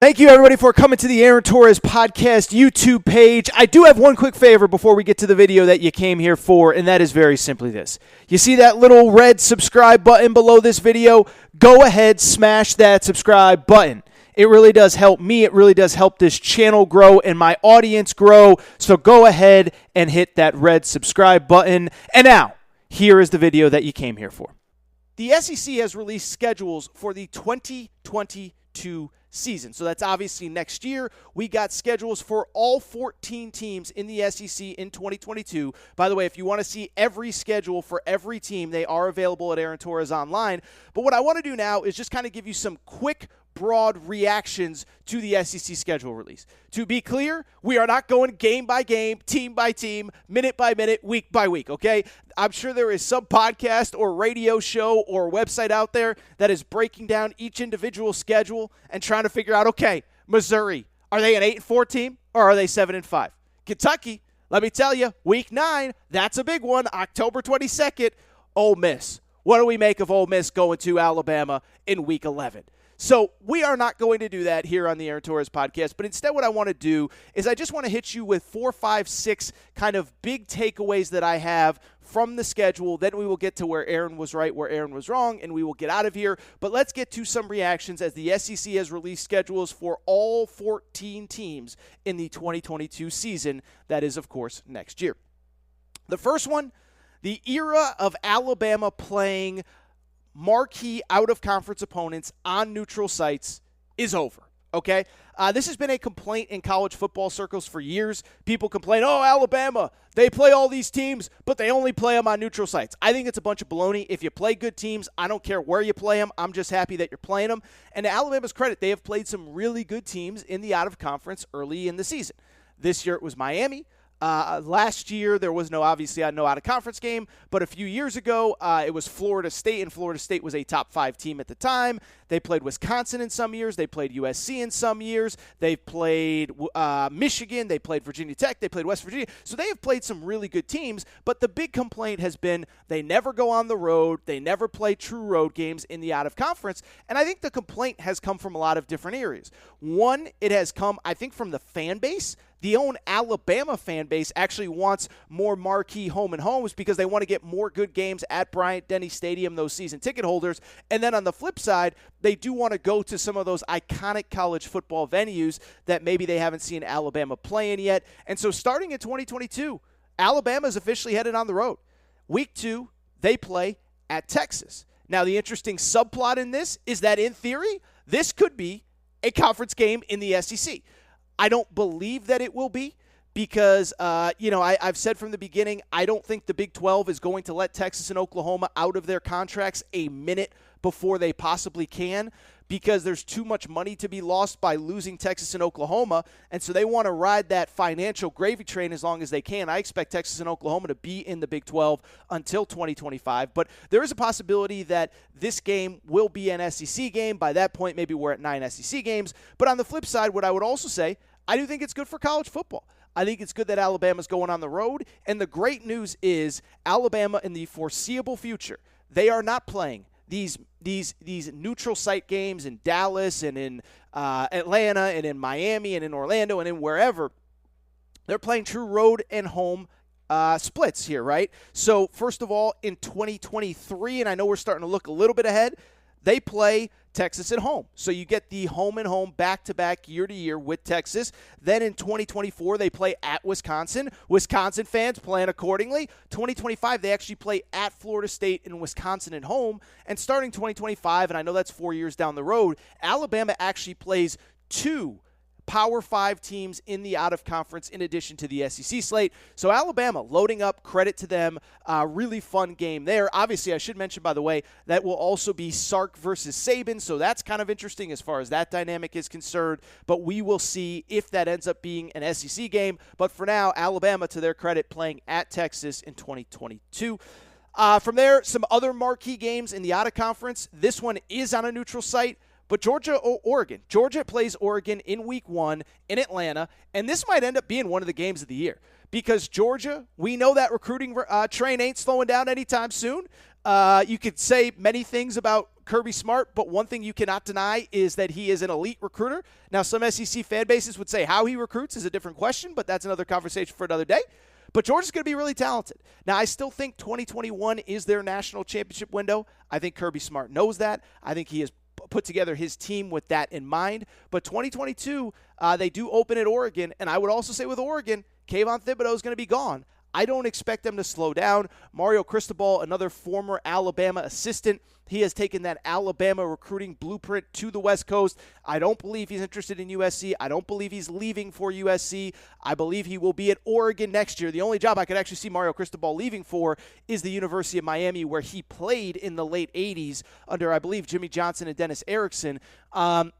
Thank you, everybody, for coming to the Aaron Torres Podcast YouTube page. I do have one quick favor before we get to the video that you came here for, and that is very simply this. You see that little red subscribe button below this video? Go ahead, smash that subscribe button. It really does help me. It really does help this channel grow and my audience grow. So go ahead and hit that red subscribe button. And now, here is the video that you came here for. The SEC has released schedules for the 2022 season. So that's obviously next year. We got schedules for all 14 teams in the SEC in 2022. By the way, if you want to see every schedule for every team, they are available at Aaron Torres Online. But what I want to do now is just kind of give you some quick, broad reactions to the SEC schedule release. To be clear, we are not going game by game, team by team, minute by minute, week by week, okay? I'm sure there is some podcast or radio show or website out there that is breaking down each individual schedule and trying to figure out, okay, Missouri, are they an 8-4 team or are they 7-5? Kentucky, let me tell you, week 9, that's a big one, October 22nd, Ole Miss. What do we make of Ole Miss going to Alabama in week 11? So we are not going to do that here on the Aaron Torres Podcast, but instead what I want to do is I just want to hit you with 4, 5, 6 kind of big takeaways that I have from the schedule. Then we will get to where Aaron was right, where Aaron was wrong, and we will get out of here. But let's get to some reactions as the SEC has released schedules for all 14 teams in the 2022 season. That is, of course, next year. The first one, the era of Alabama playing marquee out-of-conference opponents on neutral sites is over, okay? This has been a complaint in college football circles for years. People complain, oh, Alabama, they play all these teams, but they only play them on neutral sites. I think it's a bunch of baloney. If you play good teams, I don't care where you play them. I'm just happy that you're playing them. And to Alabama's credit, they have played some really good teams in the out-of-conference early in the season. This year it was Miami. Last year, there was obviously no out-of-conference game, but a few years ago, it was Florida State, and Florida State was a top 5 team at the time. They played Wisconsin in some years. They played USC in some years. They've played Michigan. They played Virginia Tech. They played West Virginia. So they have played some really good teams, but the big complaint has been they never go on the road. They never play true road games in the out-of-conference, and I think the complaint has come from a lot of different areas. One, it has come, I think, from the fan base. The own Alabama fan base actually wants more marquee home and homes because they want to get more good games at Bryant-Denny Stadium, those season ticket holders. And then on the flip side, they do want to go to some of those iconic college football venues that maybe they haven't seen Alabama play in yet. And so starting in 2022, Alabama is officially headed on the road. Week 2, they play at Texas. Now, the interesting subplot in this is that in theory, this could be a conference game in the SEC. I don't believe that it will be because, I've said from the beginning, I don't think the Big 12 is going to let Texas and Oklahoma out of their contracts a minute before they possibly can because there's too much money to be lost by losing Texas and Oklahoma, and so they want to ride that financial gravy train as long as they can. I expect Texas and Oklahoma to be in the Big 12 until 2025, but there is a possibility that this game will be an SEC game. By that point, maybe we're at 9 SEC games, but on the flip side, what I would also say, I do think it's good for college football. I think it's good that Alabama's going on the road, and the great news is Alabama in the foreseeable future, they are not playing these neutral site games in Dallas and in Atlanta and in Miami and in Orlando and in wherever. They're playing true road and home splits here, right? So first of all, in 2023, and I know we're starting to look a little bit ahead, they play Texas at home. So you get the home and home back-to-back year-to-year with Texas. Then in 2024, they play at Wisconsin. Wisconsin fans plan accordingly. 2025, they actually play at Florida State and Wisconsin at home. And starting 2025, and I know that's 4 years down the road, Alabama actually plays 2 Power 5 teams in the out-of-conference in addition to the SEC slate. So Alabama loading up, credit to them. Really fun game there. Obviously, I should mention, by the way, that will also be Sark versus Saban, so that's kind of interesting as far as that dynamic is concerned. But we will see if that ends up being an SEC game. But for now, Alabama, to their credit, playing at Texas in 2022. From there, some other marquee games in the out-of-conference. This one is on a neutral site. But Oregon. Georgia plays Oregon in week 1 in Atlanta, and this might end up being one of the games of the year because Georgia, we know that recruiting train ain't slowing down anytime soon. You could say many things about Kirby Smart, but one thing you cannot deny is that he is an elite recruiter. Now, some SEC fan bases would say how he recruits is a different question, but that's another conversation for another day. But Georgia's going to be really talented. Now, I still think 2021 is their national championship window. I think Kirby Smart knows that. I think he has put together his team with that in mind. But 2022, they do open at Oregon. And I would also say with Oregon, Kayvon Thibodeau is going to be gone. I don't expect them to slow down. Mario Cristobal, another former Alabama assistant, he has taken that Alabama recruiting blueprint to the West Coast. I don't believe he's interested in USC. I don't believe he's leaving for USC. I believe he will be at Oregon next year. The only job I could actually see Mario Cristobal leaving for is the University of Miami, where he played in the late 80s under, I believe, Jimmy Johnson and Dennis Erickson.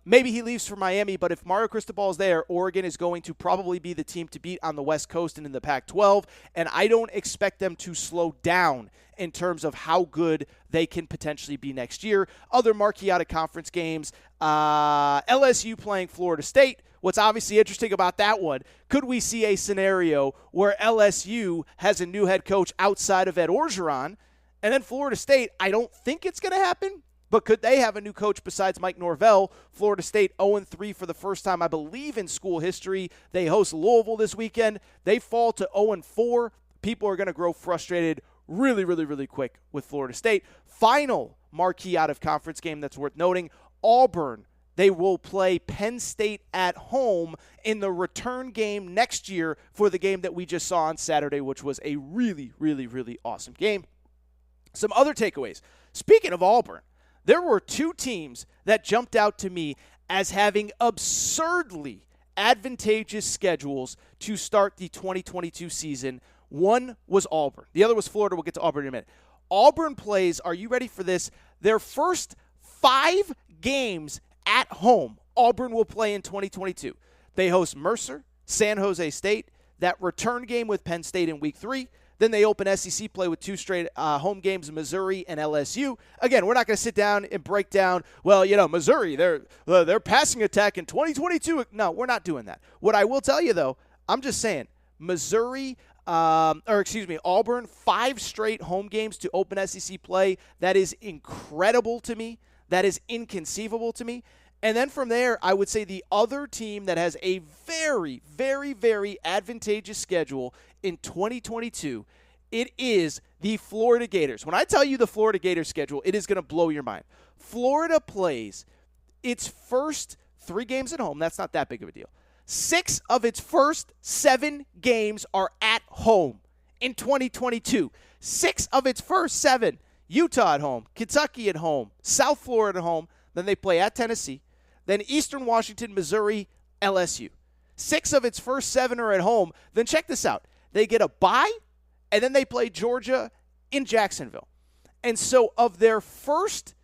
Maybe he leaves for Miami, but if Mario Cristobal is there, Oregon is going to probably be the team to beat on the West Coast and in the Pac-12, and I don't expect them to slow down in terms of how good they can potentially be next year. Other marquee out-of-conference games, LSU playing Florida State. What's obviously interesting about that one, could we see a scenario where LSU has a new head coach outside of Ed Orgeron, and then Florida State, I don't think it's going to happen, but could they have a new coach besides Mike Norvell? Florida State 0-3 for the first time, I believe, in school history. They host Louisville this weekend. They fall to 0-4. People are going to grow frustrated really, really, really quick with Florida State. Final marquee out-of-conference game that's worth noting, Auburn. They will play Penn State at home in the return game next year for the game that we just saw on Saturday, which was a really, really, really awesome game. Some other takeaways. Speaking of Auburn, there were two teams that jumped out to me as having absurdly advantageous schedules to start the 2022 season. One was Auburn. The other was Florida. We'll get to Auburn in a minute. Auburn plays, are you ready for this? Their first 5 games at home, Auburn will play in 2022. They host Mercer, San Jose State, that return game with Penn State in Week 3. Then they open SEC play with 2 straight home games, Missouri and LSU. Again, we're not going to sit down and break down, well, Missouri, their passing attack in 2022. No, we're not doing that. What I will tell you, though, I'm just saying, Auburn, 5 straight home games to open SEC play. That is incredible to me. That is inconceivable to me. And then from there, I would say the other team that has a very, very, very advantageous schedule in 2022, it is the Florida Gators. When I tell you the Florida Gators schedule, it is going to blow your mind. Florida plays its first 3 games at home. That's not that big of a deal. 6 of its first 7 games are at home in 2022. 6 of its first 7. Utah at home, Kentucky at home, South Florida at home. Then they play at Tennessee. Then Eastern Washington, Missouri, LSU. 6 of its first 7 are at home. Then check this out. They get a bye, and then they play Georgia in Jacksonville. And so of their first,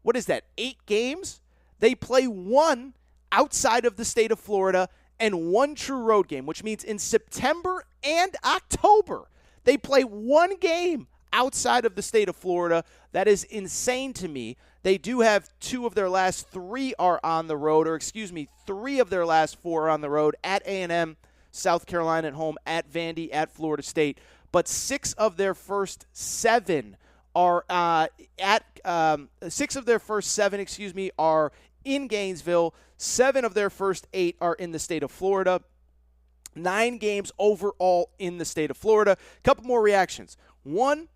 8 games, they play 1 outside of the state of Florida and 1 true road game, which means in September and October, they play 1 game outside of the state of Florida. That is insane to me. They do have 2 of their last 3 are on the road, 3 of their last 4 are on the road, at A&M, South Carolina at home, at Vandy, at Florida State. But 6 of their first 7 are are in Gainesville. 7 of their first 8 are in the state of Florida. 9 games overall in the state of Florida. A couple more reactions. 1,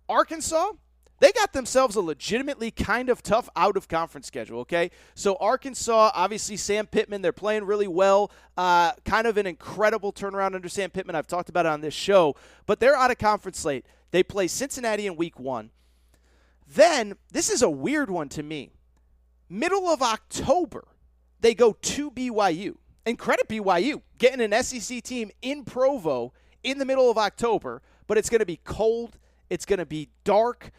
Arkansas, they got themselves a legitimately kind of tough out-of-conference schedule, okay? So Arkansas, obviously Sam Pittman, they're playing really well. Kind of an incredible turnaround under Sam Pittman. I've talked about it on this show. But they're out-of-conference slate. They play Cincinnati in Week 1. Then, this is a weird one to me. Middle of October, they go to BYU. And credit BYU, getting an SEC team in Provo in the middle of October, but it's going to be cold. It's going to be dark.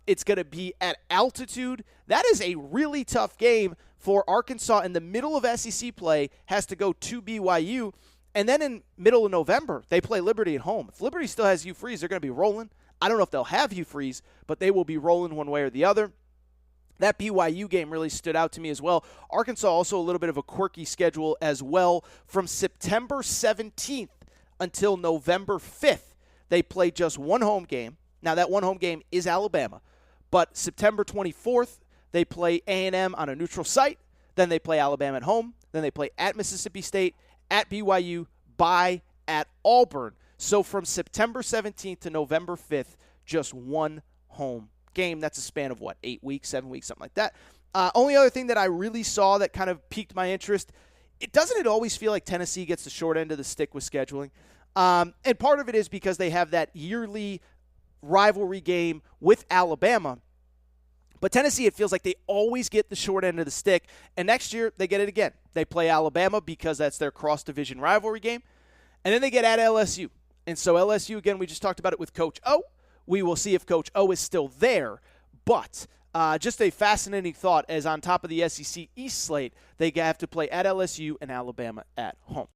It's going to be at altitude. That is a really tough game for Arkansas in the middle of SEC play, has to go to BYU. And then in middle of November, they play Liberty at home. If Liberty still has Hugh Freeze, they're going to be rolling. I don't know if they'll have Hugh Freeze, but they will be rolling one way or the other. That BYU game really stood out to me as well. Arkansas also a little bit of a quirky schedule as well. From September 17th until November 5th, they play just 1 home game Now, that one home game is Alabama, but September 24th, they play A&M on a neutral site. Then they play Alabama at home. Then they play at Mississippi State, at BYU, bye at Auburn. So from September 17th to November 5th, just one home game. That's a span of, 8 weeks, 7 weeks, something like that. Only other thing that I really saw that kind of piqued my interest, doesn't it always feel like Tennessee gets the short end of the stick with scheduling? And part of it is because they have that yearly rivalry game with Alabama. But Tennessee, it feels like they always get the short end of the stick. And next year, they get it again. They play Alabama because that's their cross-division rivalry game. And then they get at LSU. And so LSU, again, we just talked about it with Coach O. We will see if Coach O is still there. But just a fascinating thought as on top of the SEC East slate, they have to play at LSU and Alabama at home.